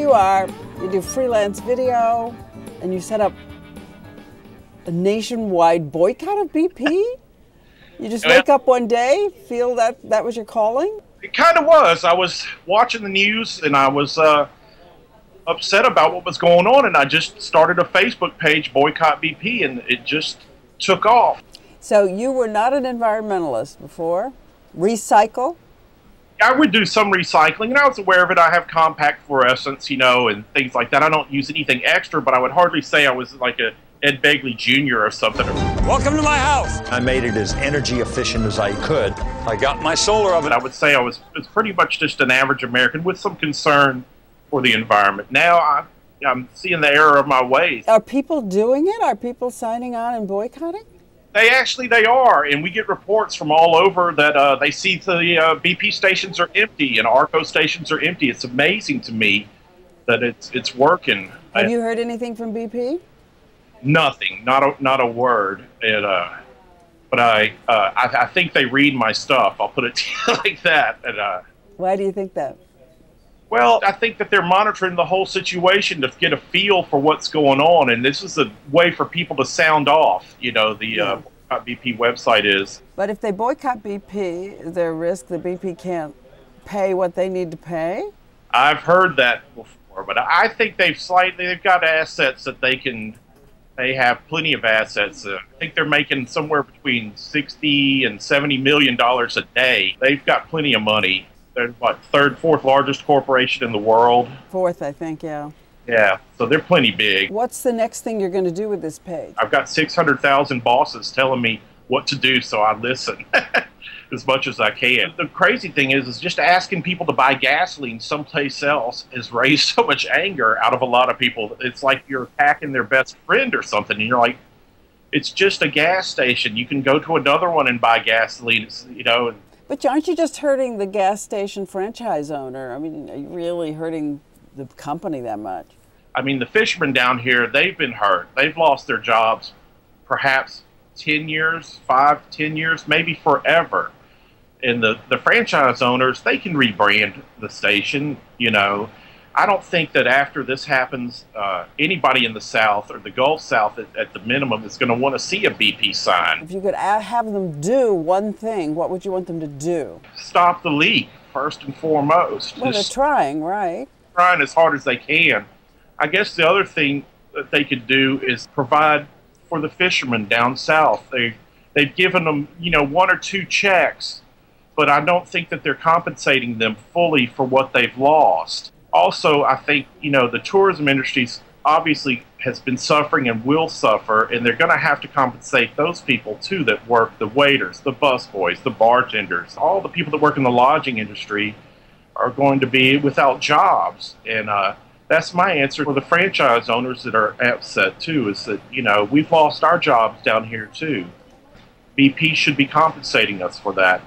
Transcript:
you are, you do freelance video, and you set up a nationwide boycott of BP? You just wake up one day, feel that that was your calling? It kind of was. I was watching the news, and I was upset about what was going on, and I just started a Facebook page, Boycott BP, and it just took off. So you were not an environmentalist before? Recycle? I would do some recycling, and I was aware of it. I have compact fluorescents, and things like that. I don't use anything extra, but I would hardly say I was like a Ed Begley Jr. or something. Welcome to my house. I made it as energy efficient as I could. I got my solar oven. I would say I was pretty much just an average American with some concern for the environment. Now I'm seeing the error of my ways. Are people doing it? Are people signing on and boycotting? They are, and we get reports from all over that they see the BP stations are empty and ARCO stations are empty. It's amazing to me that it's working. Have you heard anything from BP? Nothing, not a word. But I think they read my stuff. I'll put it to you like that. And why do you think that? Well, I think that they're monitoring the whole situation to get a feel for what's going on, and this is a way for people to sound off. The Boycott BP website is. But if they boycott BP, is there a risk that BP can't pay what they need to pay? I've heard that before, but I think they've got assets that they have plenty of assets. I think they're making somewhere between $60 and $70 million a day. They've got plenty of money. They're what, third, fourth largest corporation in the world. Fourth, I think, yeah. Yeah, so they're plenty big. What's the next thing you're going to do with this page? I've got 600,000 bosses telling me what to do, so I listen as much as I can. The crazy thing is just asking people to buy gasoline someplace else has raised so much anger out of a lot of people. It's like you're attacking their best friend or something, and you're like, it's just a gas station. You can go to another one and buy gasoline, But aren't you just hurting the gas station franchise owner? I mean, are you really hurting the company that much? I mean, the fishermen down here, they've been hurt. They've lost their jobs perhaps 10 years, 10 years, maybe forever. And the franchise owners, they can rebrand the station, I don't think that after this happens, anybody in the South or the Gulf South at the minimum is going to want to see a BP sign. If you could have them do one thing, what would you want them to do? Stop the leak, first and foremost. Well, they're trying, right? Trying as hard as they can. I guess the other thing that they could do is provide for the fishermen down south. They've given them, one or two checks, but I don't think that they're compensating them fully for what they've lost. Also, I think, the tourism industry obviously has been suffering and will suffer, and they're going to have to compensate those people, too, that work, the waiters, the busboys, the bartenders, all the people that work in the lodging industry are going to be without jobs. And that's my answer for the franchise owners that are upset, too, is that, we've lost our jobs down here, too. BP should be compensating us for that.